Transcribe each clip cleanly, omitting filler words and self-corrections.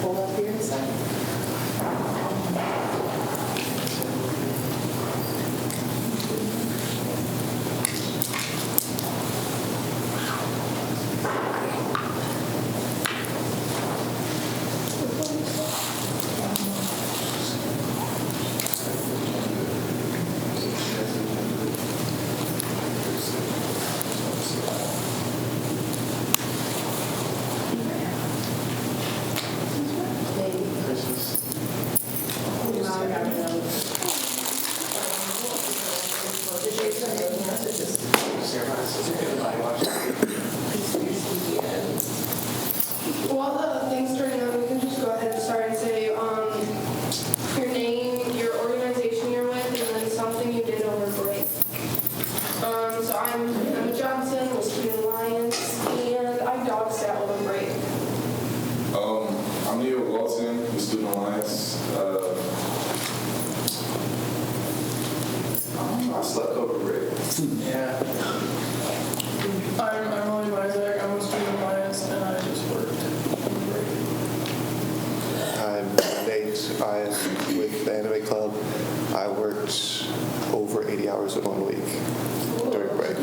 pull up here and sign. While the thing's turning on, we can just go ahead and start and say your name, your organization you're with, and then something you did over break. So I'm Emma Johnson with Student Alliance, and I dog sat over break. I'm Leo Walton with Student Alliance. I slept over break. Yeah. I'm Emily Isaac. I'm with Student Alliance, and I just worked. I'm Nate. I'm with the Anime Club. I worked over 80 hours in 1 week during break.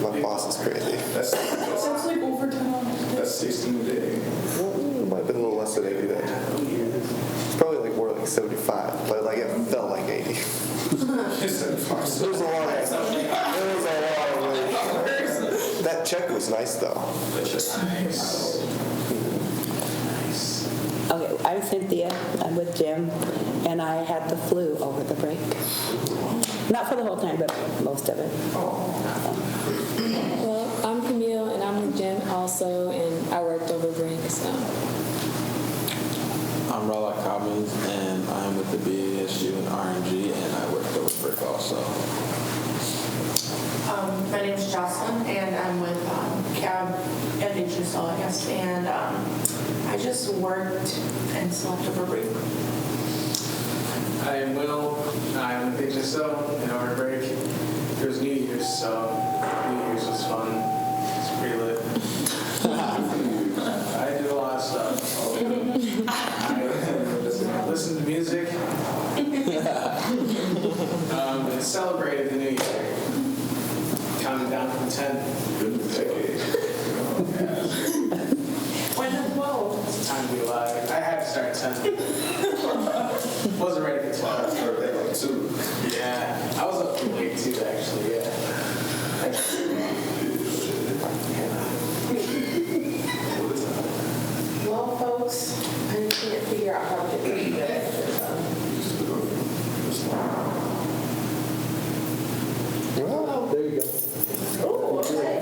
My boss is crazy. That's Sounds like overtime on that's 16 a day. Well, it might have been a little less than 80 then. It's probably like more like 75, but like it felt like 80. It was a lot of That check was nice though. Okay, I'm Cynthia. I'm with Jim, and I had the flu over the break. Not for the whole time, but most of it. Well, I'm Camille, and I'm with Jen also, and I worked over break, so. I'm Rala Cobbins, and I'm with the BASU and RNG, and I worked over break also. My name's Jocelyn, and I'm with CAB and HSL, I guess, and I just worked and slept over break. I am Will. I'm with HSO and over break. It was New Year's, so New Year's was fun. It's pretty lit. I did a lot of stuff. I listened to music and celebrated the New Year. Counting down from 10. Good decade. When the 12? It's time to be alive. I had to start at 10. Wasn't ready for 12. I started at like 2. Yeah, I was up too late too, actually. Yeah. Well, folks, I can't figure out how to get this good. Well, There you go. Oh, okay.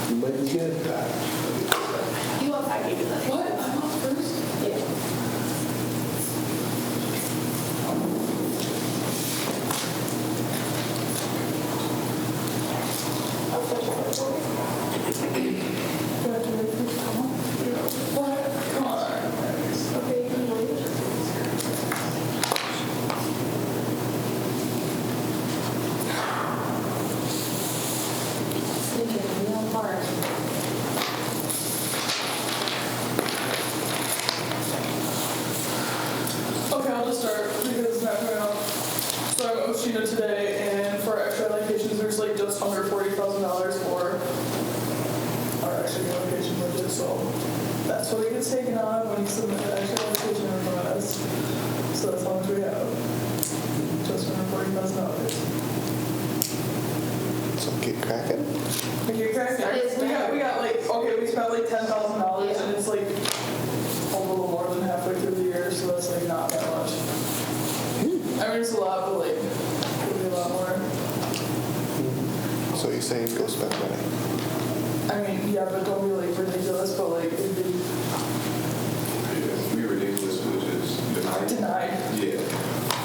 You might be good. You up, I gave you that. What? I'm up first? Yeah. Do I have to wait for it to come on? What? Come on. Okay, you can wait. Sneaking real hard. Okay, I'll just start because now we're out. So I'm at Oshina today, and for our extra allocations, there's like just under $40,000 for our extra allocation budget. So that's what it gets taken on when you submit the extra allocation in front of us. So that's how much we have. Just under $40,000. so get cracking. Okay, correct. We got like, okay, we spent like $10,000 and it's like a little more than halfway through the year, so that's like not that much. I mean, it's a lot, but like, it'll be a lot more. So you're saying go spend money. I mean, yeah, but don't be like ridiculous, but like, it'd be We ridiculous, which is denied. denied. Yeah.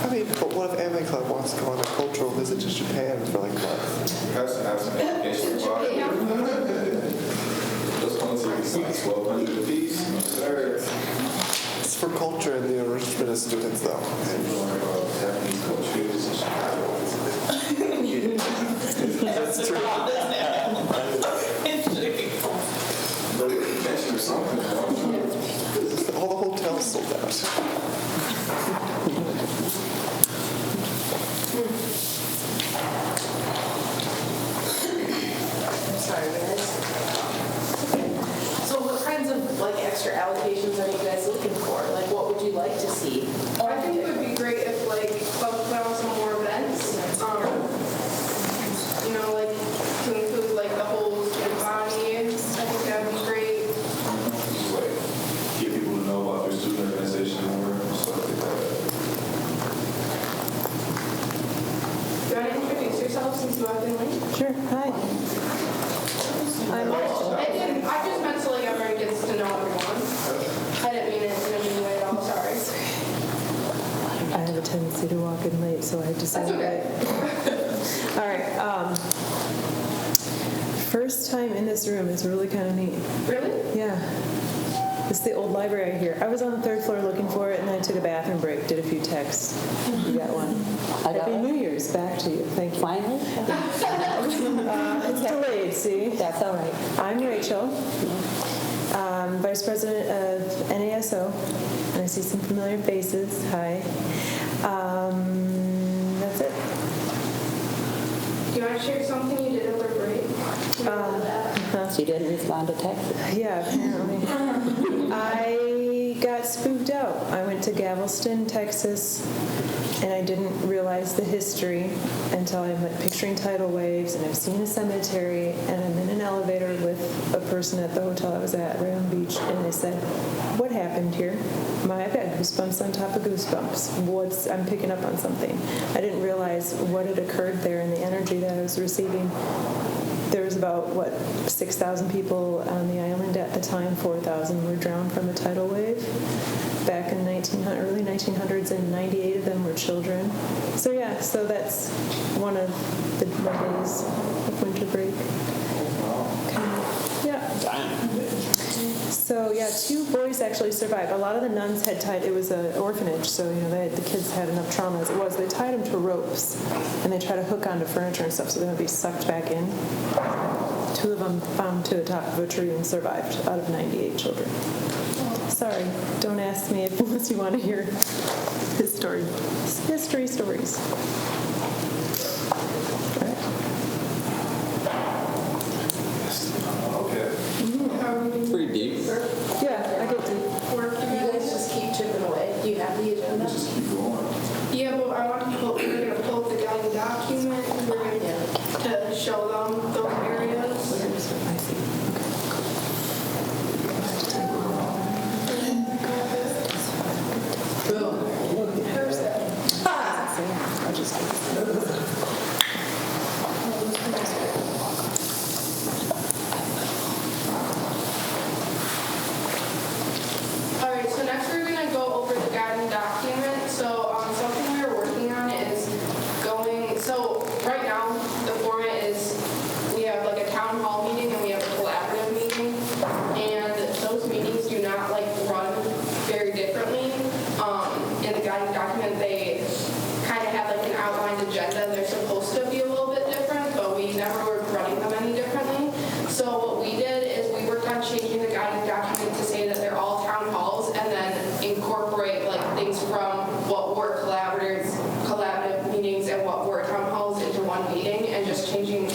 I mean, but what if Anime Club wants to go on a cultural visit to Japan for like a month? We have to have some education about it. Those ones are like $1,200 a piece. Sir. It's for culture and the enrichment of students though. And you learn about Japanese culture in Chicago. That's true. But it's or something. sold out. I'm sorry, guys. So what kinds of like extra allocations are you guys looking for? Like what would you like to see? I think it would be great if like club put on some more events. You know, like to include like the whole student body. I think that would be great. Just like get people to know about their student organization and work and stuff like that. Do you want to introduce yourself since you have been late? Sure, hi. I'm I just meant so like everyone gets to know everyone. I didn't mean it in a mean way at all, sorry. I have a tendency to walk in late, so I just That's okay. All right. First time in this room is really kind of neat. Really? Yeah. It's the old library here. I was on the third floor looking for it, and then I took a bathroom break, did a few texts. You got one. I got Happy one. New Year's back to you. Thank you. Finally? It's delayed, see? That's all right. I'm Rachel, Vice President of NASO, and I see some familiar faces. Hi. That's it. Do you want to share something you did over break? She didn't respond to text. Yeah, apparently. I got spooked out. I went to Galveston, Texas, and I didn't realize the history until I'm like picturing tidal waves, and I've seen a cemetery, and I'm in an elevator with a person at the hotel I was at right on the beach, and they said, "What happened here?" I've got goosebumps on top of goosebumps. I'm picking up on something. I didn't realize what had occurred there and the energy that I was receiving. There was about, 6,000 people on the island at the time. 4,000 were drowned from a tidal wave back in early 1900s, and 98 of them were children. So yeah, so that's one of my days of winter break. Yeah. So yeah, 2 boys actually survived. A lot of the nuns had tied. It was an orphanage, so the kids had enough trauma as it was. They tied them to ropes, and they tried to hook onto furniture and stuff, so they would be sucked back in. 2 of them found to the top of a tree and survived out of 98 children. Sorry, don't ask me unless you want to hear history stories. All right. Okay. Pretty deep. Yeah, I get to. Or can you guys just keep chipping away? Do you have the agenda? Just keep going. Yeah, but I want to we're going to pull up the guiding document. We're going to show them those areas. I see. All right, so next we're going to go over the guiding document. So something we are working on is so right now the format is we have like a town hall meeting and we have a collaborative meeting. And those meetings do not run very differently. In the guiding document, they kind of have an outlined agenda. They're supposed to be a little bit different, but we never were running them any differently. So what we did is we worked on changing the guiding document to say that they're all town halls and then incorporate things from what were collaborative meetings and what were town halls into one meeting, and just changing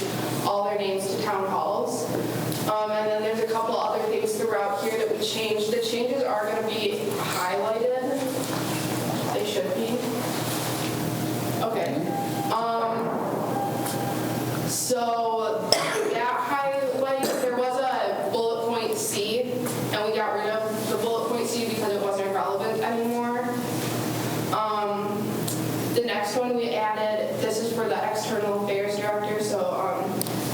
all their names to town halls. And then there's a couple other things throughout here that we changed. The changes are going to be highlighted. They should be. Okay. So that highlight, there was a bullet point C, and we got rid of the bullet point C because it wasn't relevant anymore. The next one we added, this is for the external affairs director, so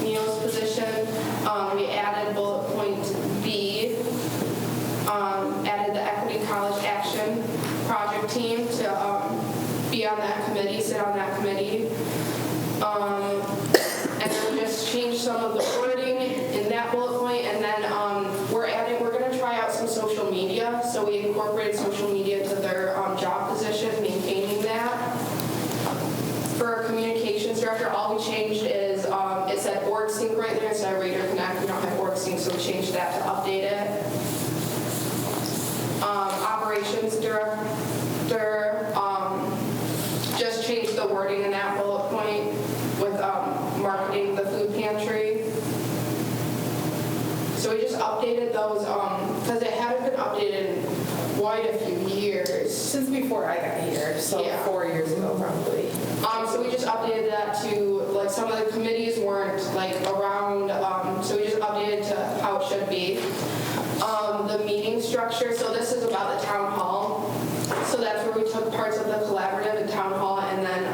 Neil's position. We added bullet point B, added the Equity College Action Project team to be on that committee, sit on that committee. And then we just changed some of the wording in that bullet point, and then we're going to try out some social media. So we incorporated social media to their job position, maintaining that. For our communications director, all we changed is it said OrgSync right there instead of Radar Connect. We don't have OrgSync, so we changed that to update it. operations director, just changed the wording in that bullet point with marketing the food pantry. So we just updated those, because it hadn't been updated in quite a few years. Since before I got here, so Yeah. 4 years ago probably. So we just updated that to, like, some of the committees weren't, like, around, so we just updated to how it should be. The meeting structure, so this is about the town hall. So that's where we took parts of the collaborative and town hall and then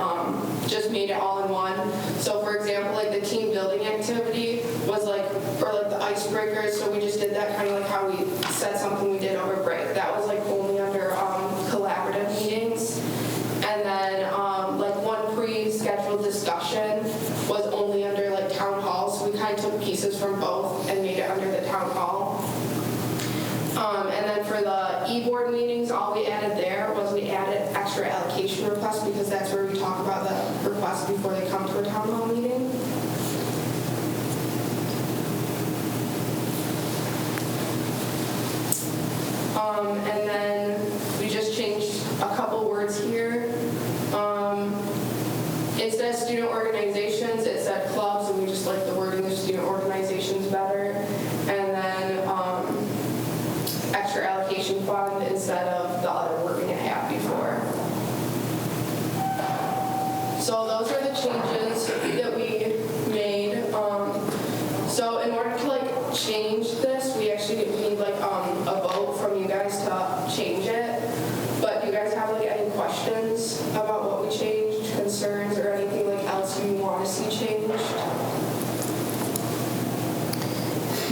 just made it all in one. So for example, like the team building activity was like, or like the icebreakers, so we just did that kind of like how we said something we did over break. That was like only under collaborative meetings. And then like one pre-scheduled discussion was only under like town hall, so we kind of took pieces from both and made it under the town hall. And then for the e-board meetings, all we added there was we added extra allocation requests because that's where we talk about the requests before they come to a town hall meeting. And then we just changed a couple words here. Instead of student organizations, it said clubs, and we just like the wording of student organizations better. And then extra allocation fund instead of the other wording it had before. So those are the changes that we made. So in order to like change this, we actually need like a vote from you guys to change it. But do you guys have like any questions about what we changed, concerns, or anything like else you want to see changed?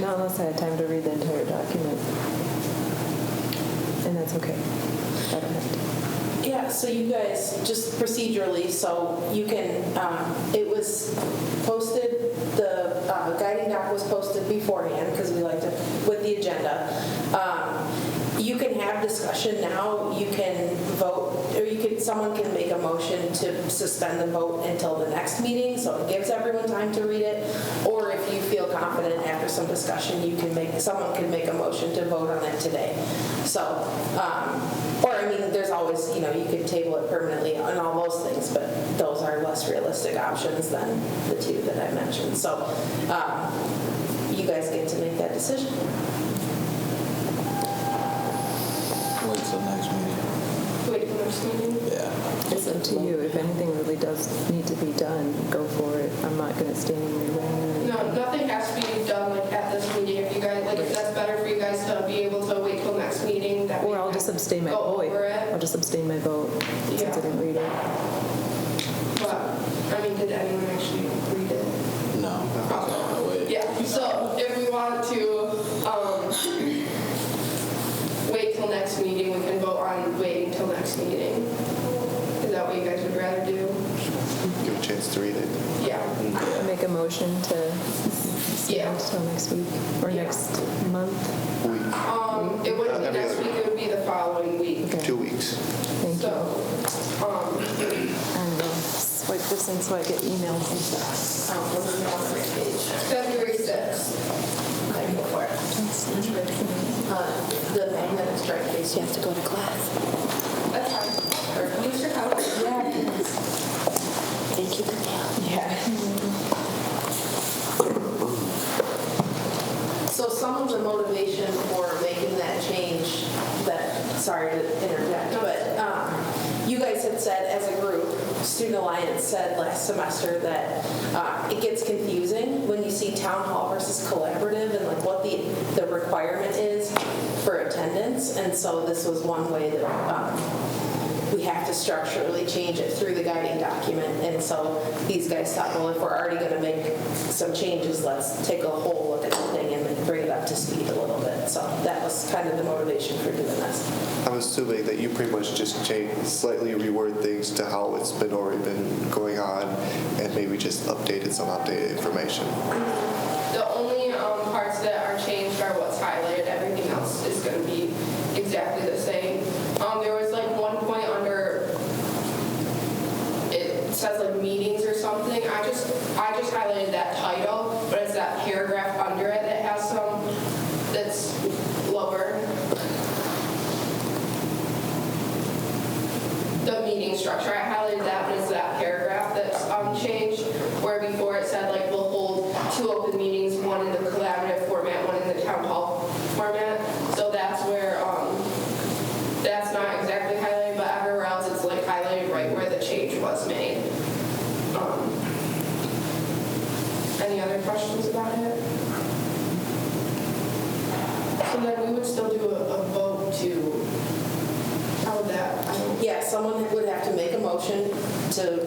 Not unless I had time to read the entire document. And that's okay. I don't have to. Yeah, so you guys, just procedurally, so you can, it was posted, the guiding doc was posted beforehand, because we like to, with the agenda. You can have discussion now, you can vote, or you can, someone can make a motion to suspend the vote until the next meeting, so it gives everyone time to read it. Or if you feel confident after some discussion, you can make, someone can make a motion to vote on it today. So, or I mean, there's always, you know, you could table it permanently and all those things, but those are less realistic options than the two that I mentioned. So, you guys get to make that decision. Wait till next meeting. Wait for the next meeting? Yeah. It's up to you. If anything really does need to be done, go for it. I'm not going to stand in your way. No, nothing has to be done like at this meeting. If you guys, like, if that's better for you guys to be able to wait till next meeting, that Or I'll just abstain my go vote. over it. I'll just abstain my vote since I didn't read it. But, I mean, did anyone actually read it? No. I'll wait. Yeah, so if we want to wait till next meeting, we can vote on waiting till next meeting. Is that what you guys would rather do? Give a chance to read it. Yeah. I make a motion to Yeah. stand until next week or Yeah. next month. It wouldn't be Every next other- week, it would be the following week. Okay. 2 weeks. Thank you. So, And swipe this in so I get emails and stuff. Wasn't on the right page. February 6th. I can go for it. The magnetic strike case, you have to go to class. That's fine. Or use your calendar. Yeah. Thank you, Camille. Yeah. So some of the motivation for making that change, sorry to interject, but you guys had said as a group, Student Alliance said last semester that it gets confusing when you see town hall versus collaborative and like what the requirement is for attendance. And so this was one way that we have to structurally change it through the guiding document. And so these guys thought, well, if we're already going to make some changes, let's take a whole look at the thing and bring it up to speed a little bit. So that was kind of the motivation for doing this. I'm assuming that you pretty much just slightly reword things to how it's been already been going on and maybe just updated some updated information. The only parts that are changed are what's highlighted. Everything else is going to be exactly the same. There was like one point under, it says like meetings or something. I just highlighted that title, but it's that paragraph under it that has some, that's lower. structure. I highlighted that one as that paragraph that's changed, where before it said like we'll hold 2 open meetings, one in the collaborative format, one in the town hall format. So that's where, that's not exactly highlighted, but everywhere else it's like highlighted right where the change was made. Any other questions about it? So then we would still do a vote to, how would that, I don't. Yeah, someone would have to make a motion to,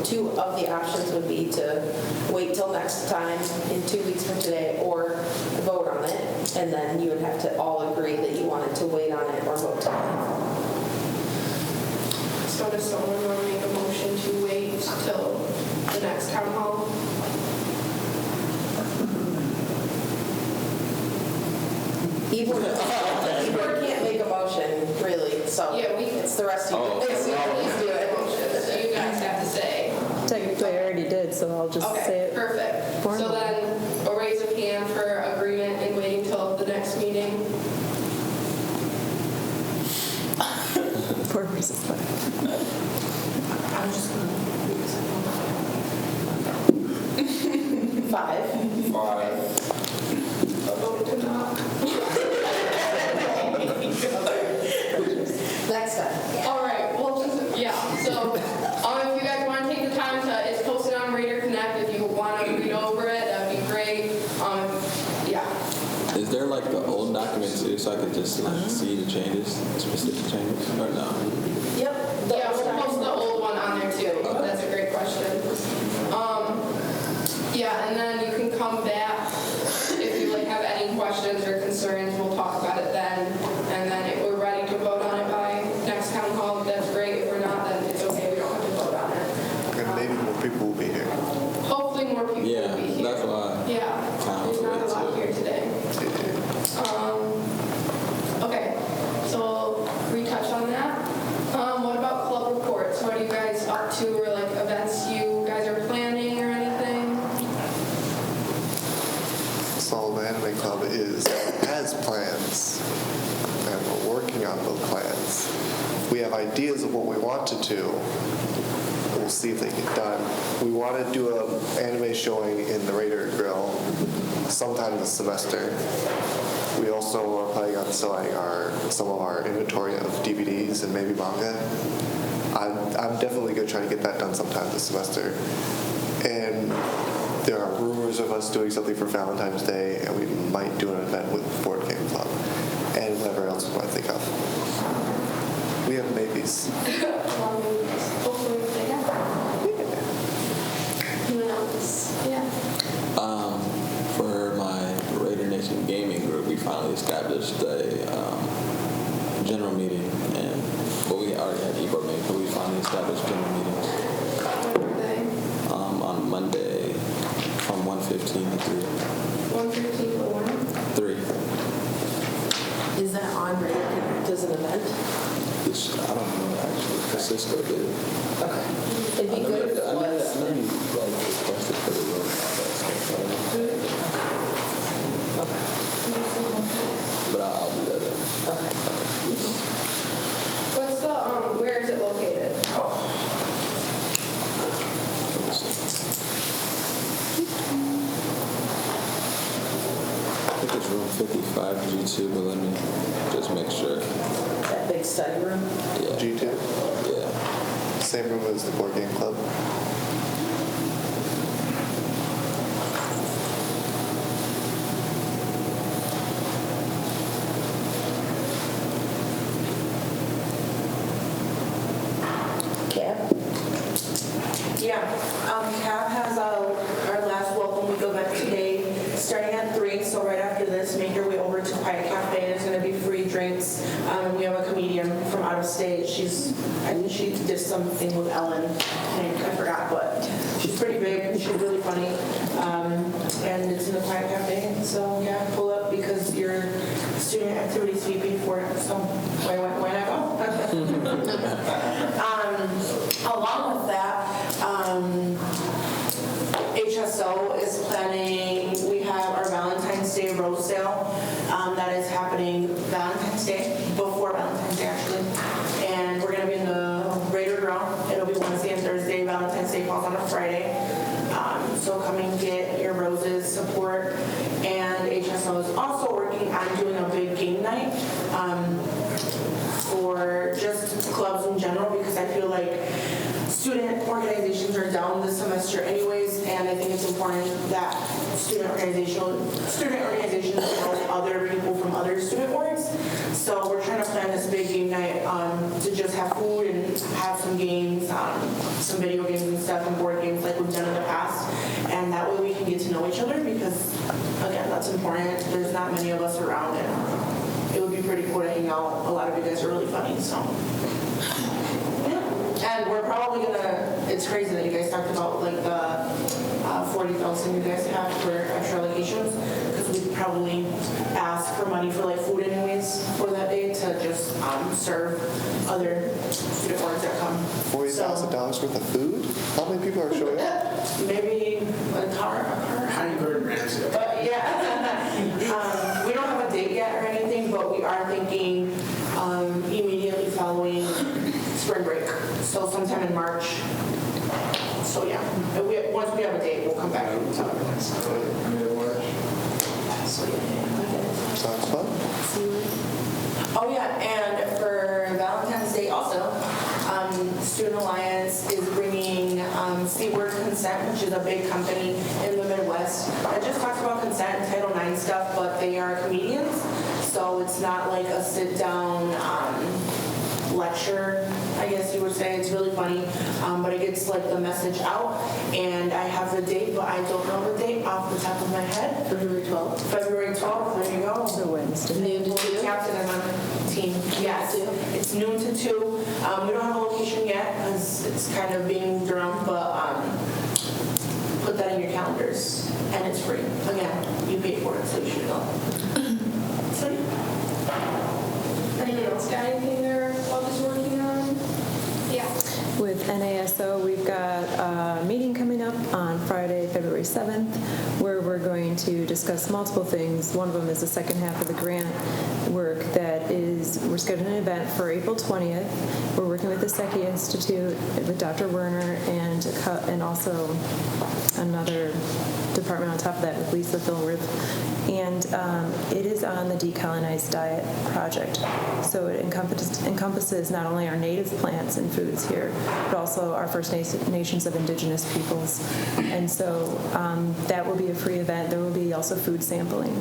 2 of the options would be to wait till next time in 2 weeks from today or vote on it. And then you would have to all agree that you wanted to wait on it or vote tonight. So does someone want to make a motion to wait till the next town hall? Igor can't make a motion, really, so Yeah, it's the rest of you. Oh, okay. Please do it. So you guys have to say. Technically, I already did, so I'll just say Okay, it. perfect. So formally. then a raise of hand for agreement and waiting till the next meeting. 4 versus 5. I'm just gonna. 5. 5. A vote to not. Next time. All right, well, so if you guys want to take the time to, it's posted on Raider Connect. If you want to read over it, that'd be great. Yeah. Is there like the old document too, so I could just like see the changes, specific changes, or no? Yep. Yeah, we'll post the old one on there too. That's a great question. Yeah, and then you can come back if you like have any questions or concerns. We'll talk about it then. And then if we're ready to vote on it by next town hall, that's great. If we're not, then it's okay. We don't have to vote on it. And maybe more people will be here. Hopefully more people Yeah, will be here. that's why. Yeah, there's not a lot here today. Okay, so retouch on that. What about club reports? What are you guys up to, or like events you guys are planning or anything? So the Anime Club has plans, and we're working on those plans. We have ideas of what we want to do. We'll see if they get done. We want to do an anime showing in the Raider Grill sometime this semester. We also are planning on selling some of our inventory of DVDs and maybe manga. I'm definitely going to try to get that done sometime this semester. And there are rumors of us doing something for Valentine's Day, and we might do an event with Board Game Club and whatever else we might think of. We have maybes. Hopefully they happen. Who knows? Yeah. For my Raider Nation gaming group, we finally established a general meeting, and we already had e-board meetings, but we finally established general meetings When are they? on Monday from 1:15 to 3. 1:15 to 1? 3. Is that on Raider Connect as an event? Which I don't know actually. Francisco did. Okay. It'd be good if it I know was. you like requested for the room and all that stuff, but I'll do that then. What's the, where is it located? Let me see. I think it's room 55G2, but let me just make sure. That big study room? Yeah. G2, Yeah. same room as the Board Game Club. Cap? Yeah, CAB has our last welcome week event today, starting at 3, so right after this, make your way over to Quiet Cafe. There's going to be free drinks. We have a comedian from out of state. I think she did something with Ellen. I forgot, but she's pretty big and she's really funny. And it's in the Quiet Cafe, so yeah, pull up because your student activities fee paid for it, so why not go? Along with that, HSO is planning, we have our Valentine's Day rose sale that is happening Valentine's Day, before Valentine's Day actually. And we're going to be in the Raider Garage come and get your roses support. And HSO is also working on doing a big game night for just clubs in general, because I feel like student organizations are down this semester anyways, and I think it's important that student organizations know other people from other student orgs. So we're trying to plan this big game night to just have food and have some games, some video games and stuff, and board games like we've done in the past. And that way we can get to know each other, because again, that's important. There's not many of us around, and it would be pretty cool to hang out. A lot of you guys are really funny, so. And we're probably gonna, it's crazy that you guys talked about like the 40,000 you guys have for extra allocations, because we'd probably ask for money for like food anyways for that day to just serve other student orgs that come. $40,000 worth of food? How many people are showing up? Maybe a car. How do you go to Ramsey? But yeah, we don't have a date yet or anything, but we are thinking immediately following spring break, so sometime in March. So yeah, once we have a date, we'll come back and talk. So yeah. Sounds fun. Oh yeah, and for Valentine's Day also, Student Alliance is bringing Seaward Consent, which is a big company in the Midwest that just talks about consent and Title IX stuff, but they are comedians, so it's not like a sit-down lecture, I guess you would say. It's really funny, but it gets like the message out. And I have the date, but I don't know the date off the top of my head. February 12th. February 12th, there you go. It's a Wednesday. Noon to 2. Captain is on the team. Yes, it's noon to 2. We don't have a location yet because it's kind of being moved around, but put that in your calendars, and it's free. Again, you paid for it, so you should go. So yeah. Anyone else got anything they're just working on? Yeah. With NASO, we've got a meeting coming up on Friday, February 7th, where we're going to discuss multiple things. One of them is the second half of the grant work that is, we're scheduling an event for April 20th. We're working with the Secchi Institute, with Dr. Werner, and also another department on top of that with Lisa Philworth. And it is on the Decolonized Diet Project. So it encompasses not only our native plants and foods here, but also our First Nations of Indigenous peoples. And so that will be a free event. There will be also food sampling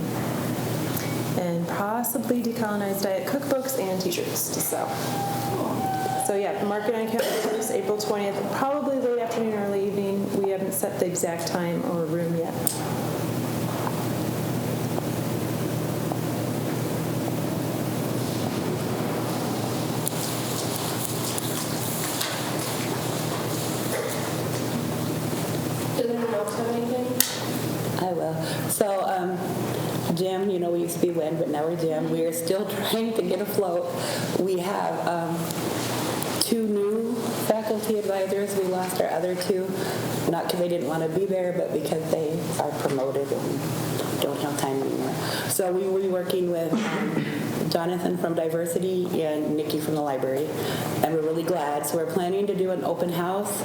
and possibly Decolonized Diet cookbooks and t-shirts to sell. So yeah, mark it on calendars, April 20th, probably late afternoon, early evening. We haven't set the exact time or room yet. Does anyone else have anything? I will. So, Jim, you know, we used to be WIN, but now we're Jim. We are still trying to get afloat. We have 2 new faculty advisors. We lost our other 2, not because they didn't want to be there, but because they are promoted and don't have time anymore. So we were working with Jonathan from Diversity and Nikki from the library, and we're really glad. So we're planning to do an open house,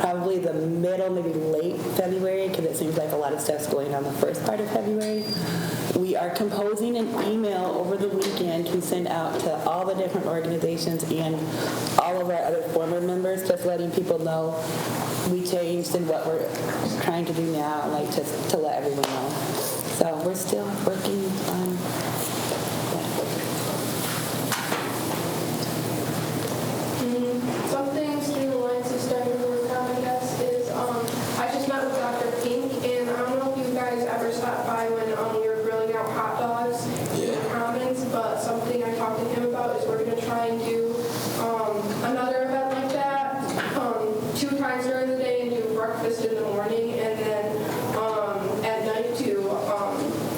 probably the middle, maybe late February, because it seems like a lot of stuff's going on the first part of February. We are composing an email over the weekend to send out to all the different organizations and all of our other former members, just letting people know we changed and what we're trying to do now, like just to let everyone know. So we're still working on Something Student Alliance is starting to work on, I guess, is I just met with Dr. Pink, and I don't know if you guys ever stopped by when we were grilling out hot dogs in the Commons, but something I talked to him about is we're going to try and do another event like that 2 times during the day and do breakfast in the morning, and then at night do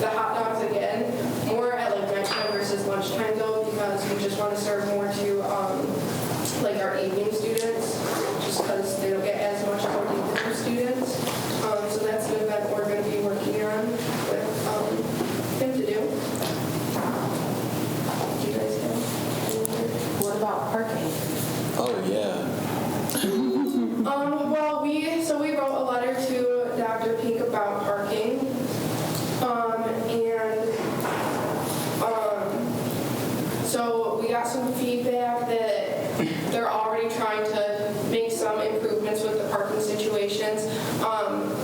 the hot dogs again, more at like nighttime versus lunchtime though, because we just want to serve more to like our evening students, just because they don't get as much protein from students. So that's an event we're going to be working on with him to do. Do you guys have? What about parking? Oh, yeah. Well, we wrote a letter to Dr. Pink about parking. So we got some feedback that they're already trying to make some improvements with the parking situations.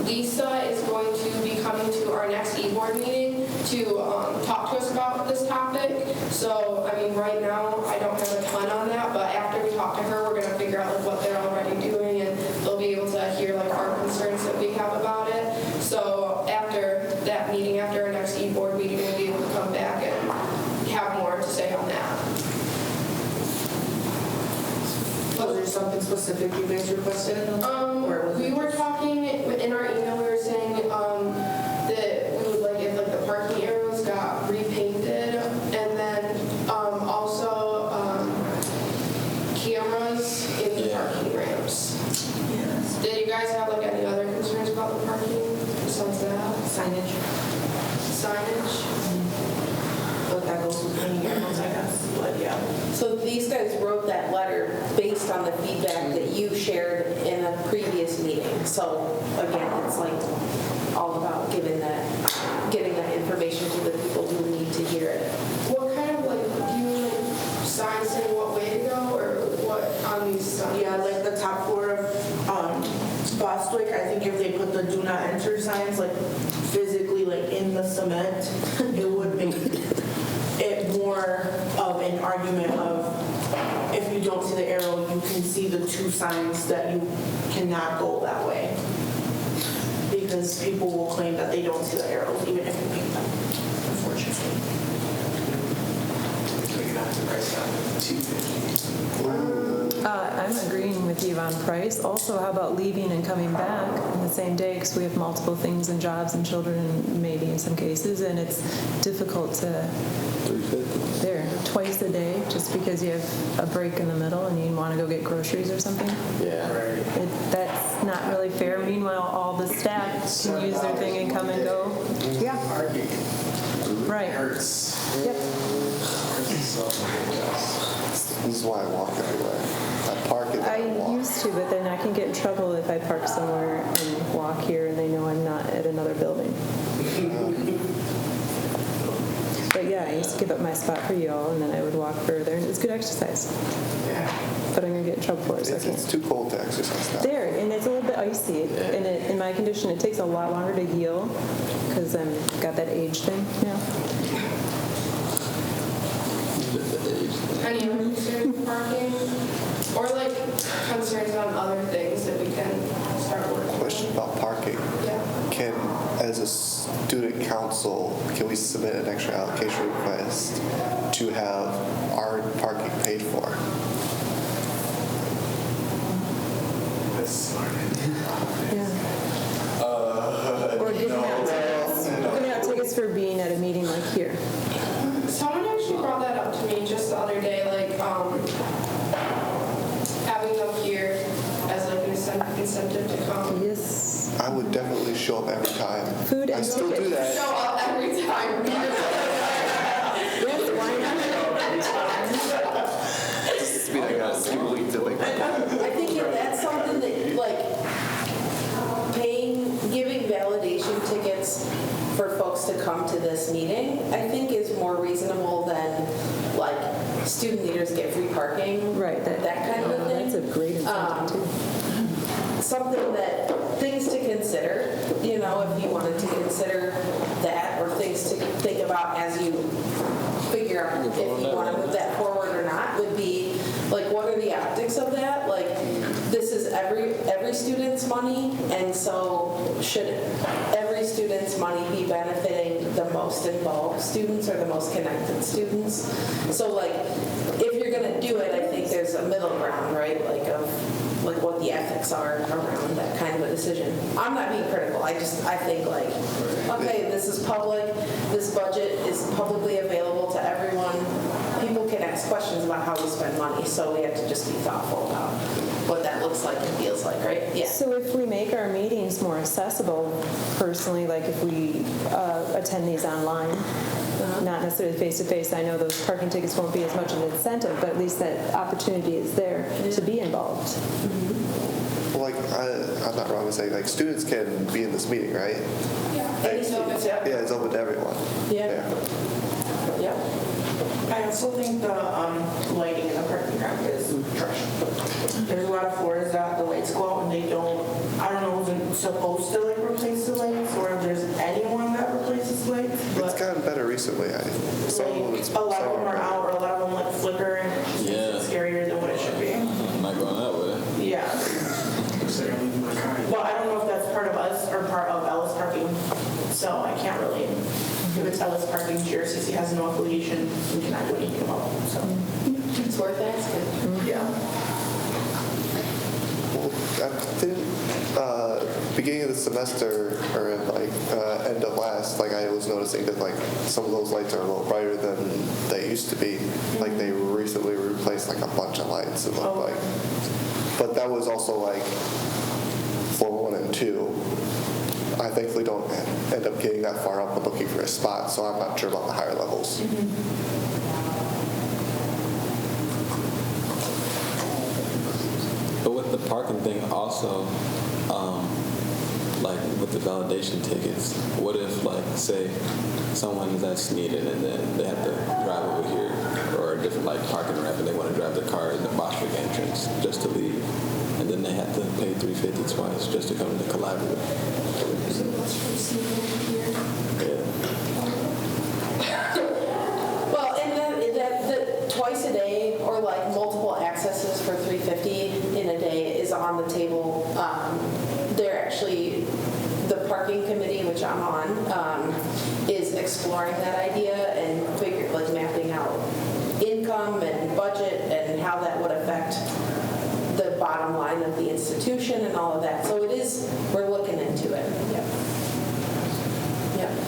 Lisa is going to be coming to our next e-board meeting to talk to us about this topic. So, I mean, right now, I don't have a ton on that, but after we talk to her, we're gonna figure out like what they're already doing, and they'll be able to hear like our concerns that we have about it. So after that meeting, after our next e-board meeting, we'll be able to come back and have more to say on that. Was there something specific you guys requested? We were talking in our email, we were saying that we would like if like the parking arrows got repainted, and then also cameras in the parking ramps. Yes. Did you guys have like any other concerns about the parking besides that? Signage. But that goes with painting arrows, I guess, but yeah. So these guys wrote that letter based on the feedback that you shared in a previous meeting. So again, it's like all about getting that information to the people who need to hear it. What kind of like, do you like signs saying what way to go, or what on these signs? Yeah, like the top floor of Bostwick, I think if they put the do not enter signs like physically like in the cement, it would make it more of an argument of if you don't see the arrow, you can see the two signs that you cannot go that way. Because people will claim that they don't see the arrows even if you paint them, unfortunately. We got the price down to $250. I'm agreeing with you on price. Also, how about leaving and coming back in the same day? Because we have multiple things and jobs and children, maybe in some cases, and it's difficult to $350. there twice a day just because you have a break in the middle and you want to go get groceries or something. Yeah. That's not really fair. Meanwhile, all the staff can use their thing and come and go. Yeah. Parking Right. hurts. Yep. Hurts so much. This is why I walk everywhere. I park it and I I walk. used to, but then I can get in trouble if I park somewhere and walk here and they know I'm not at another building. But yeah, I used to give up my spot for you all and then I would walk further, and it's good exercise. Yeah. But I'm gonna get in trouble for it, so I It's can't. too cold to exercise now. There, and it's a little bit icy, and in my condition, it takes a lot longer to heal because I've got that age thing, Any other concerns with parking? Or like concerns on other things that we can start working on? Question about parking. Yeah. Can, as a student council, can we submit an extra allocation request to have our parking paid for? That's smart. Yeah. Or giving out tickets for being at a meeting like here. Someone actually brought that up to me just the other day, like having them here as like an incentive to come. Yes. I would definitely show up every time. Food I and still do tickets. that. Show up every time. Yes, why Just mean I got a ski week to like. I think if that's something that, like, giving validation tickets for folks to come to this meeting, I think is more reasonable than, like, student leaders get free parking. Right, That kind of a thing. That's a great incentive too. Something things to consider, if you wanted to consider that, or things to think about as you figure out if you want to move that forward or not, would be, like, what are the optics of that? Like, this is every student's money, and so should every student's money be benefiting the most involved students or the most connected students? So, like, if you're going to do it, I think there's a middle ground, right? Like what the ethics are around that kind of a decision. I'm not being critical. I think like, okay, this is public. This budget is publicly available to everyone. People can ask questions about how we spend money, so we have to just be thoughtful about what that looks like and feels like, right? Yeah. So if we make our meetings more accessible, personally, like if we attend these online, not necessarily face-to-face, I know those parking tickets won't be as much of an incentive, but at least that opportunity is there to be involved. Well, like, I'm not wrong in saying, like, students can be in this meeting, right? Any students, yeah. Yeah, it's open to everyone. Yeah. Yep. I also think the lighting in the parking ramp is trash. There's a lot of floors that the lights go out and they don't, I don't know if they're supposed to like replace the lights or if there's anyone that replaces lights, It's but gotten better recently. like, a lot of them are out or a lot of them like flicker and it's Yeah. scarier than what it should be. I'm not going that way. Yeah. Looks like I'm leaving my car. But I don't know if that's part of us or part of Ellis Parking, so I can't really, if it's Ellis Parking, GRCC has no affiliation, we cannot do anything about it, so. It's worth asking. Yeah. Well, I think, beginning of the semester, or like, end of last, like, I was noticing that, like, some of those lights are a little brighter than they used to be. Like, they recently replaced, like, a bunch of lights, it looked like. But that was also, like, floor 1 and 2. I thankfully don't end up getting that far up and looking for a spot, so I'm not sure about the higher levels. But with the parking thing also, like with the validation tickets, what if, like, say someone is at Sneeden and then they have to drive over here or a different like parking ramp and they want to drive their car in the Bostwick entrance just to leave, and then they have to pay $350 twice just to come to the collaborative. Yeah. Well, and the twice a day or like multiple accesses for $350 in a day is on the table. They're actually, the parking committee, which I'm on, is exploring that idea and like mapping out income and budget and how that would affect the bottom line of the institution and all of that. So it is, we're looking into it. Yep. Yep.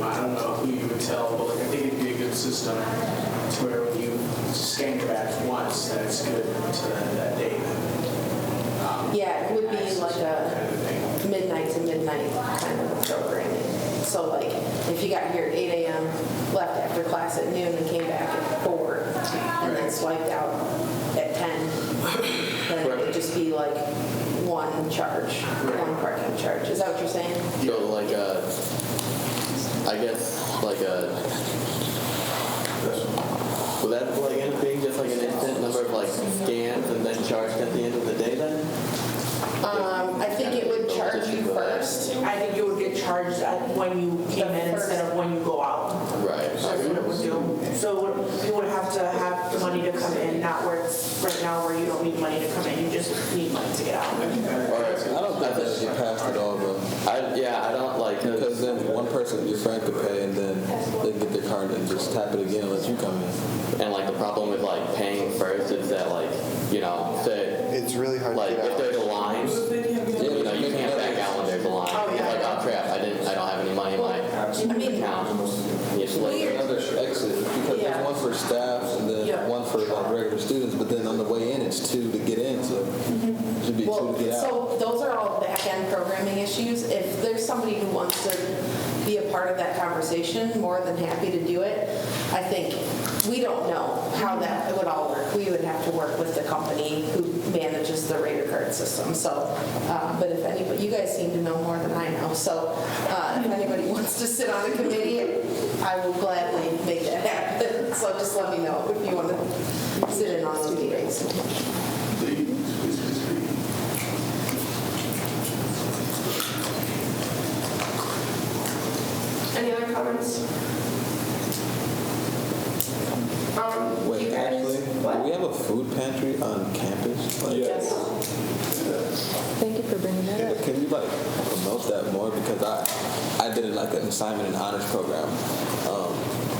I don't know who you would tell, but like, I think it'd be a good system to where when you scan your badge once, then it's good to that date. Yeah, it would be like kind a of thing. midnight to midnight kind of programming. So like, if you got here at 8 a.m., left after class at noon and came back at 4, and then swiped out at 10, then it would just be like one charge, one parking charge. Is that what you're saying? So like I guess like would that like end up being just like an instant number of like scans and then charged at the end of the day then? I think it would charge you first. I think you would get charged when you came in instead of when you go out. Right. That's what it would do. So you would have to have the money to come in, not where it's right now where you don't need money to come in, you just need money to get out. I don't think that would get passed at all, though. I don't like Because then one person, your friend could pay, and then they can get their card and just tap it again and let you come in. and like the problem with like paying first is that like, you know, say It's really hard like to get if out. there's a line, you know, you can't back out when there's a line. Oh, yeah. It's like, oh crap, I don't have any money in my account. You just like, Another exit, because Yeah. there's one for staff and then Yeah. one for like regular students, but then on the way in, it's 2 to get in, so it should be 2 Well, to get out. so those are all back-end programming issues. If there's somebody who wants to be a part of that conversation, more than happy to do it. I think, we don't know how that would all work. We would have to work with the company who manages the Raider card system. So, but if anybody, you guys seem to know more than I know. So if anybody wants to sit on a committee, I will gladly make that happen. So just let me know if you want to sit in on those meetings. Any other comments? Wait, you guys- actually, do we have a food pantry on campus? Like, Yes. Thank you for bringing that up. Can you like promote that more? Because I did like an assignment in honors program.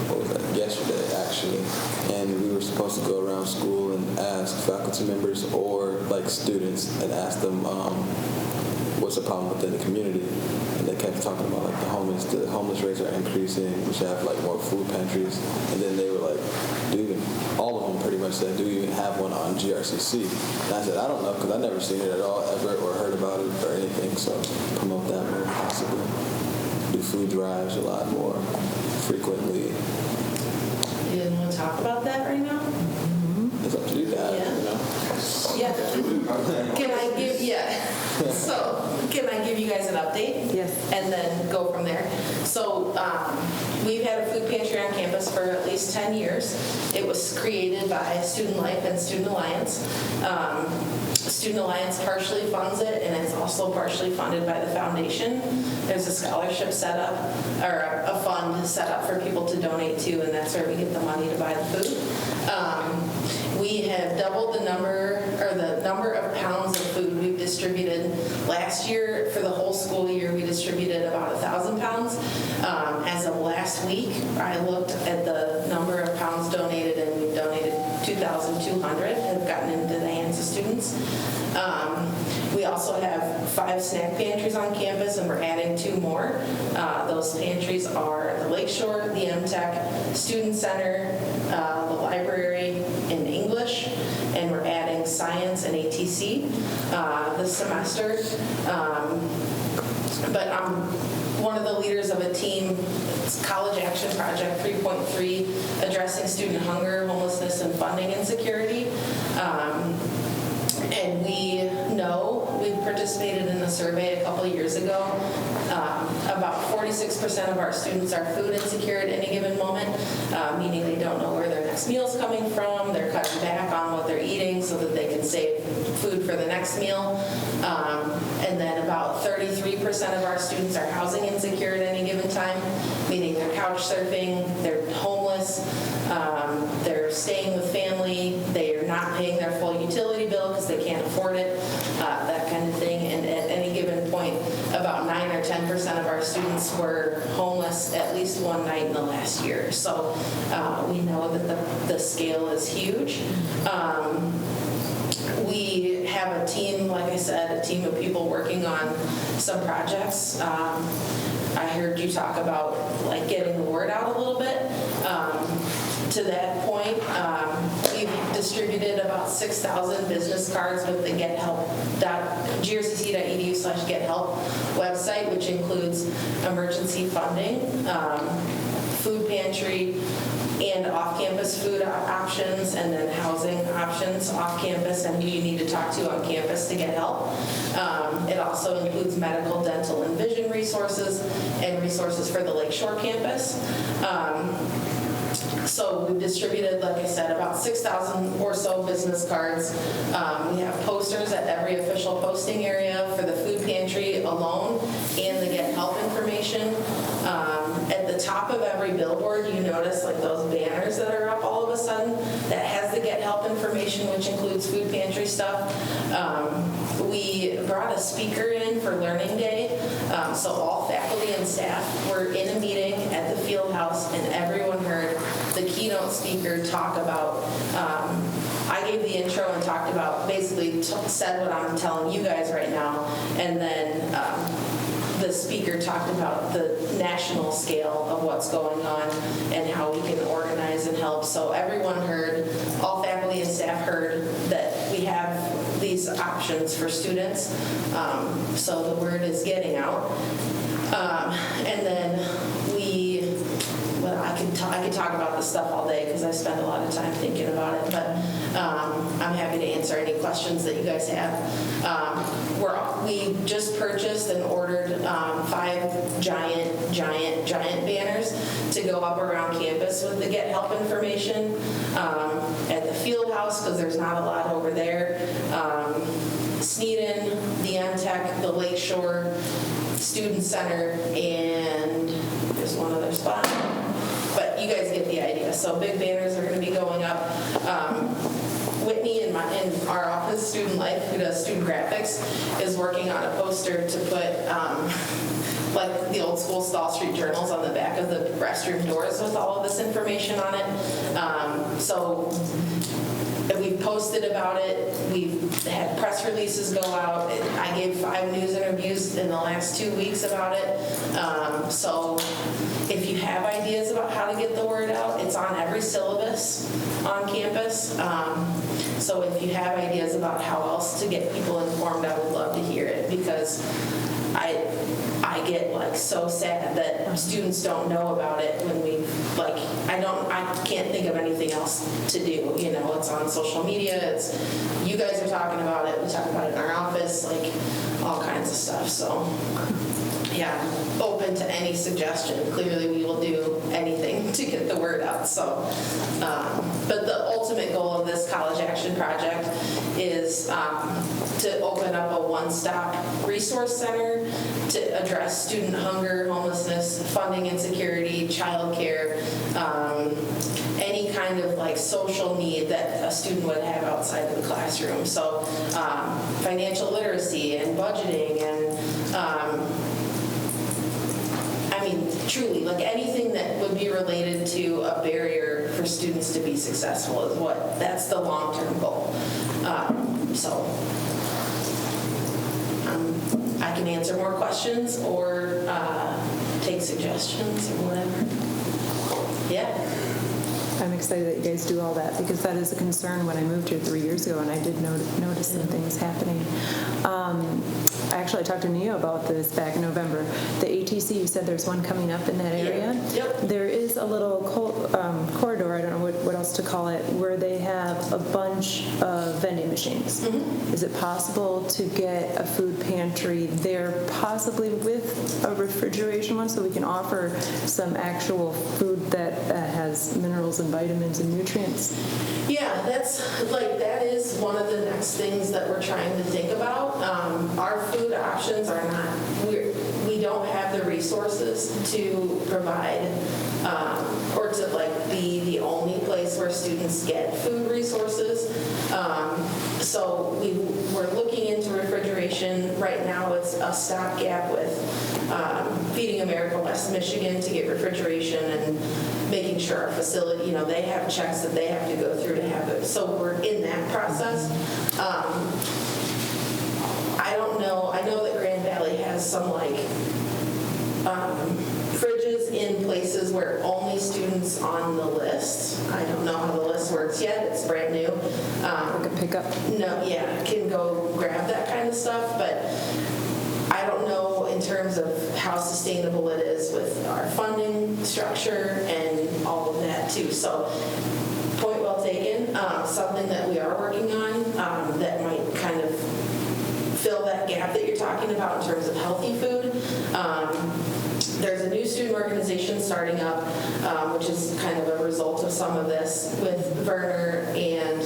What was that? Yesterday actually, and we were supposed to go around school and ask faculty members or like students and ask them what's the problem within the community. And they kept talking about like the homeless rates are increasing. We should have like more food pantries. And then they were like, all of them pretty much said, do we even have one on GRCC? And I said, I don't know, because I've never seen it at all, ever, or heard about it or anything. So promote that more possibly. do food drives a lot more frequently. You didn't want to talk about that right now? It's up to you guys, you know? Yeah. Can I give, so can I give you guys an update? Yes. And then go from there? So we've had a food pantry on campus for at least 10 years. It was created by Student Life and Student Alliance. Student Alliance partially funds it, and it's also partially funded by the foundation. There's a scholarship set up, or a fund set up for people to donate to, and that's where we get the money to buy the food. We have doubled the number of pounds of food we've distributed. Last year, for the whole school year, we distributed about 1,000 pounds. As of last week, I looked at the number of pounds donated, and we've donated 2,200 have gotten into the hands of students. We also have 5 snack pantries on campus, and we're adding 2 more. Those pantries are the Lakeshore, the MTech, Student Center, the library in English, and we're adding science and ATC this semester. But I'm one of the leaders of a team, it's College Action Project 3.3, addressing student hunger, homelessness, and funding insecurity. And we know, we participated in a survey a couple of years ago. About 46% of our students are food insecure at any given moment, meaning they don't know where their next meal's coming from. They're cutting back on what they're eating so that they can save food for the next meal. And then about 33% of our students are housing insecure at any given time, meaning they're couch surfing, they're homeless, they're staying with family, they're not paying their full utility bill because they can't afford it, that kind of thing. And at any given point, about 9 or 10% of our students were homeless at least one night in the last year. So we know that the scale is huge. We have a team, like I said, a team of people working on some projects. I heard you talk about like getting the word out a little bit. To that point, we've distributed about 6,000 business cards with the grcc.edu/gethelp website, which includes emergency funding, food pantry, and off-campus food options, and then housing options off-campus, and who you need to talk to on campus to get help. It also includes medical, dental, and vision resources, and resources for the Lakeshore campus. So we've distributed, like I said, about 6,000 or so business cards. We have posters at every official posting area for the food pantry alone and the Get Help information. At the top of every billboard, you notice like those banners that are up all of a sudden that has the Get Help information, which includes food pantry stuff. We brought a speaker in for Learning Day, so all faculty and staff were in a meeting at the field house, and everyone heard the keynote speaker talk about, I gave the intro and talked about, basically said what I'm telling you guys right now, and then the speaker talked about the national scale of what's going on and how we can organize and help. So everyone heard, all faculty and staff heard that we have these options for students. So the word is getting out. And then I could talk about this stuff all day because I spend a lot of time thinking about it, but I'm happy to answer any questions that you guys have. We just purchased and ordered 5 giant banners to go up around campus with the Get Help information at the field house because there's not a lot over there. Sneeden, the MTech, the Lakeshore, Student Center, and there's one other spot. But you guys get the idea. So big banners are going to be going up. Whitney in our office, Student Life, who does student graphics, is working on a poster to put like the old school Stall Street journals on the back of the restroom doors with all of this information on it. So we've posted about it. We've had press releases go out. I gave 5 news interviews in the last 2 weeks about it. So if you have ideas about how to get the word out, it's on every syllabus on campus. So if you have ideas about how else to get people informed, I would love to hear it because I I get like so sad that students don't know about it when we, like, I can't think of anything else to do, you know, it's on social media, it's, you guys are talking about it, we talk about it in our office, like, all kinds of stuff, so, yeah, open to any suggestion. Clearly, we will do anything to get the word out, so, but the ultimate goal of this College Action Project is to open up a one-stop resource center to address student hunger, homelessness, funding insecurity, childcare, any kind of like social need that a student would have outside of the classroom. So financial literacy and budgeting and I mean, truly, like anything that would be related to a barrier for students to be successful is that's the long-term goal. I can answer more questions or take suggestions or whatever. Yeah. I'm excited that you guys do all that because that is a concern when I moved here 3 years ago and I did notice some things happening. Actually, I talked to Neo about this back in November. The ATC, you said there's one coming up in that area? Yep. There is a little corridor, I don't know what else to call it, where they have a bunch of vending machines. Mm-hmm. Is it possible to get a food pantry there, possibly with a refrigeration one, so we can offer some actual food that has minerals and vitamins and nutrients? Yeah, that is one of the next things that we're trying to think about. Our food options are not, we don't have the resources to provide or to like be the only place where students get food resources. So we're looking into refrigeration. Right now it's a stopgap with Feeding America West Michigan to get refrigeration and making sure our facility, you know, they have checks that they have to go through to have it. So we're in that process. I don't know. I know that Grand Valley has some like fridges in places where only students on the list. I don't know how the list works yet. It's brand new. Like a pickup? No, yeah, can go grab that kind of stuff, but I don't know in terms of how sustainable it is with our funding structure and all of that too. So, point well taken. Something that we are working on that might kind of fill that gap that you're talking about in terms of healthy food. There's a new student organization starting up, which is kind of a result of some of this with Werner, and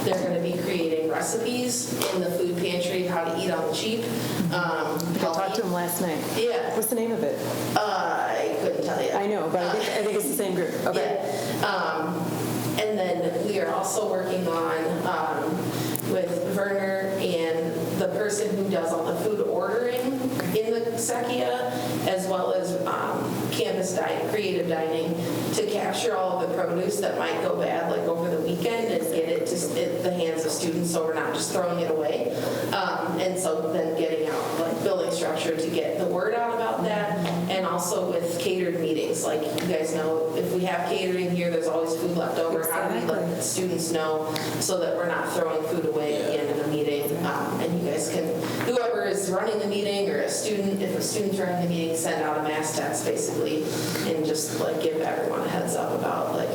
they're going to be creating recipes in the food pantry, how to eat on the cheap. I talked to him last night. Yeah. What's the name of it? I couldn't tell you. I know, but I think it's the same group. Okay. Yeah. And then we are also working on with Werner and the person who does all the food ordering in the Sekia, as well as campus dining, creative dining, to capture all of the produce that might go bad like over the weekend and get it to the hands of students so we're not just throwing it away. And so then getting out like building structure to get the word out about that, and also with catered meetings. Like you guys know, if we have catering here, there's always food left over. Exactly. How do we let the students know so that we're not throwing food away at the end of the meeting? And you guys can, whoever is running the meeting or a student, if a student's running the meeting, send out a mass text basically and just like give everyone a heads up about like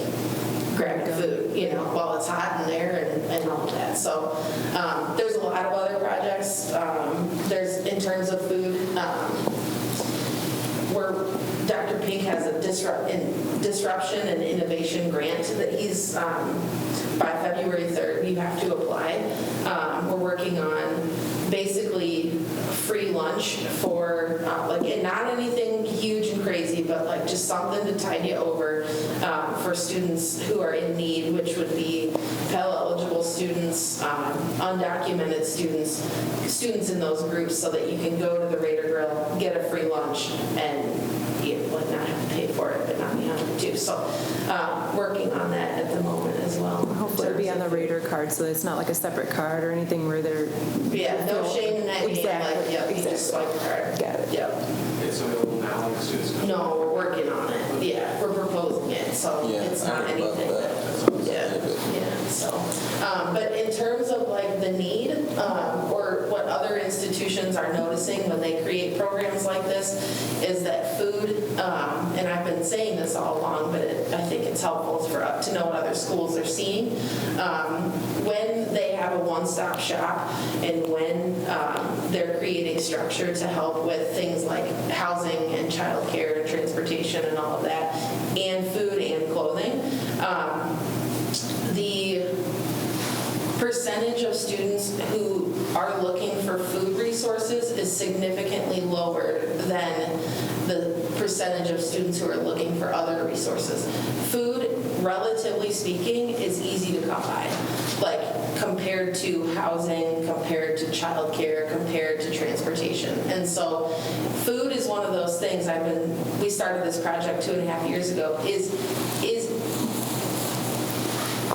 grabbing food, you know, while it's hot in there and all of that. So there's a lot of other projects. There's, in terms of food, where Dr. Pink has a disruption and innovation grant that he's, by February 3rd, you have to apply. We're working on basically free lunch for, like, not anything huge and crazy, but like just something to tide you over for students who are in need, which would be Pell-eligible students, undocumented students in those groups, so that you can go to the Raider Grill, get a free lunch, and like not have to pay for it, but not be hungry too. So working on that at the moment as well. Hopefully it'll be on the Raider card, so it's not like a separate card or anything where they're... Yeah, no shame in that. Exactly. Like, yep, you just swipe the card. Got it. Yep. It's available now, like students come. No, we're working on it. Yeah, we're proposing it, so Yeah, it's I not heard about anything that. yeah, so. But in terms of like the need, or what what other institutions are noticing when they create programs like this is that food, and I've been saying this all along, but I think it's helpful to know what other schools are seeing. When they have a one-stop shop and when they're creating structure to help with things like housing and childcare and transportation and all of that, and food and clothing, the percentage of students who are looking for food resources is significantly lower than the percentage of students who are looking for other resources. Food, relatively speaking, is easy to come by, like compared to housing, compared to childcare, compared to transportation. And so food is one of those things we started this project 2.5 years ago, is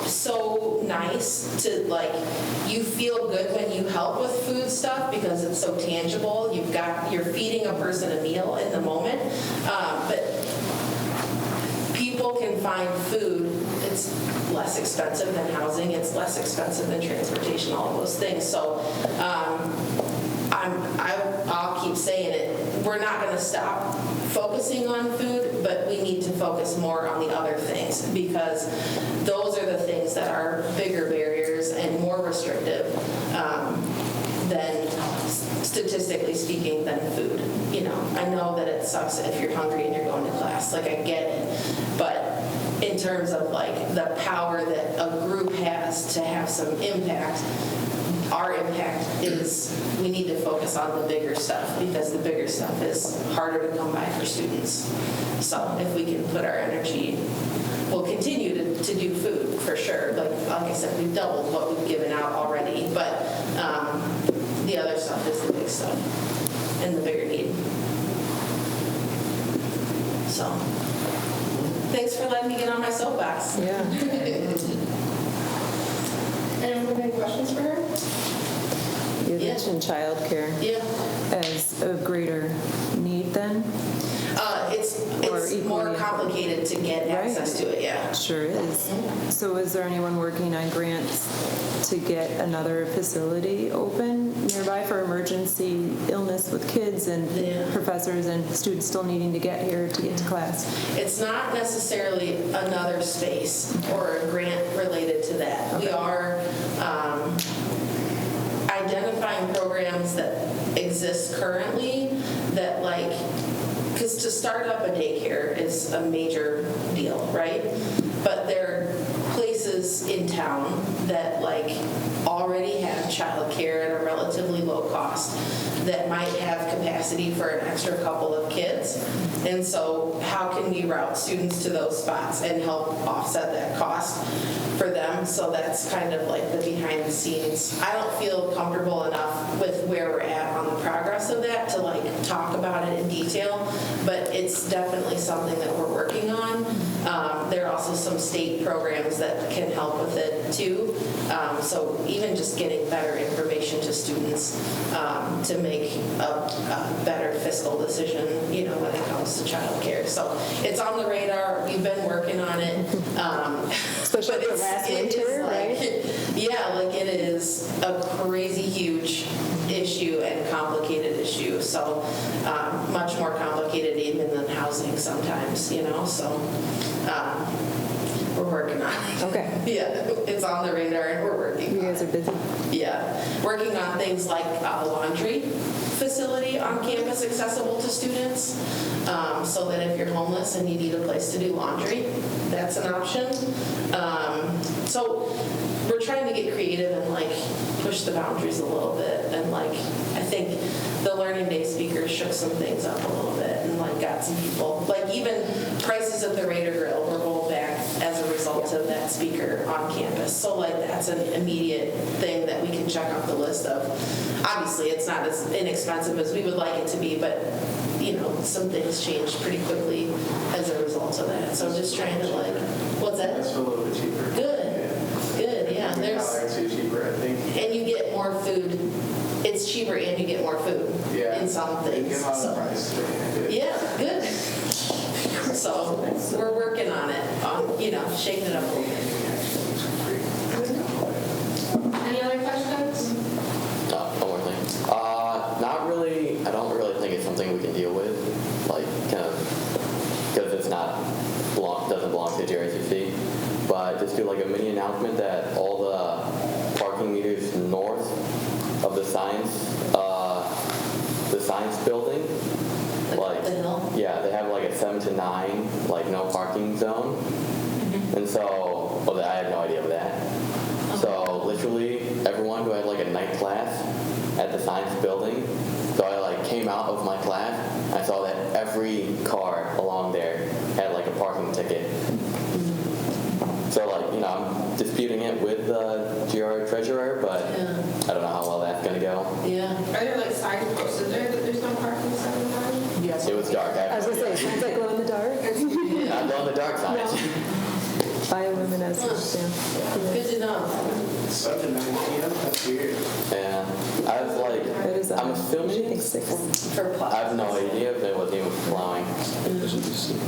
so nice to, like, you feel good when you help with food stuff because it's so tangible. You're feeding a person a meal in the moment. But people can find food. It's less expensive than housing. It's less expensive than transportation, all of those things. So I'll keep saying it. We're not going to stop focusing on food, but we need to focus more on the other things because those are the things that are bigger barriers and more restrictive than, statistically speaking, than food. You know, I know that it sucks if you're hungry and you're going to class. Like, I get it. But in terms of, like, the power that a group has to have some impact, our impact is we need to focus on the bigger stuff because the bigger stuff is harder to come by for students. So if we can put our energy, we'll continue to do food for sure. Like I said, we've doubled what we've given out already, but the other stuff is the big stuff and the bigger need. So thanks for letting me get on my soapbox. Yeah. Anyone have any questions for her? You mentioned childcare as a greater need then? It's more complicated to get access to it, yeah. Sure is. So is there anyone working on grants to get another facility open nearby for emergency illness with kids and professors and students still needing to get here to get to class? It's not necessarily another space or a grant related to that. Okay. We are identifying programs that exist currently that, like, because to start up a daycare is a major deal, right? But there are places in town that, like, already have childcare at a relatively low cost that might have capacity for an extra couple of kids. And so how can we route students to those spots and help offset that cost for them? So that's kind of like the behind the scenes. I don't feel comfortable enough with where we're at on the progress of that to, like, talk about it in detail, but it's definitely something that we're working on. There are also some state programs that can help with it too. So even just getting better information to students to make a better fiscal decision, you know, when it comes to childcare. So it's on the radar. We've been working on it. Especially for last winter, right? Yeah, like, it is a crazy huge issue and complicated issue. So much more complicated even than housing sometimes, you know. So we're working on it. Okay. Yeah, it's on the radar and we're working. You guys are busy. Yeah, working on things like a laundry facility on campus accessible to students, so that if you're homeless and you need a place to do laundry, that's an option. So we're trying to get creative and, like, push the boundaries a little bit. And, like, I think the Learning Day speakers shook some things up a little bit and, like, got some people, like, even prices at the Raider Grill were rolled back as a result of that speaker on campus. So, like, that's an immediate thing that we can check off the list of. Obviously, it's not as inexpensive as we would like it to be, but, you know, some things changed pretty quickly as a result of that. So just trying to, like, what's that? It's a little bit cheaper. Good, yeah. There's cheaper, I think. And you get more food. It's cheaper and you get more food in some things. Get on the price. Yeah, good. So we're working on it, you know, shaking it up a little bit. Any other questions? One more thing. kind of, because it's not, doesn't belong to JRCC, but just do like a mini announcement that all the parking meters north of the science building, like, the hill? yeah, they have like a 7 to 9, like no parking zone. And so, well, I had no idea of that. So literally everyone who had like a night class at the science building, so I like came out of my class, I saw that every car along there had like a parking ticket. So like, you know, I'm disputing it with the GR treasurer, but I don't know how well that's gonna go. Yeah. Are there like signs posted there that there's no parking 7 times? Yes. It was dark. I was gonna say, it sounds like glow in the dark. Not glow in the dark signs. Bioluminescence, yeah. Good to know. 7 to 9 p.m. That's weird. Yeah, I was like, That is, I'm assuming, I think 6. For I have no idea if it was even plowing. It should be 6.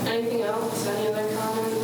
Anything else? Any other comments?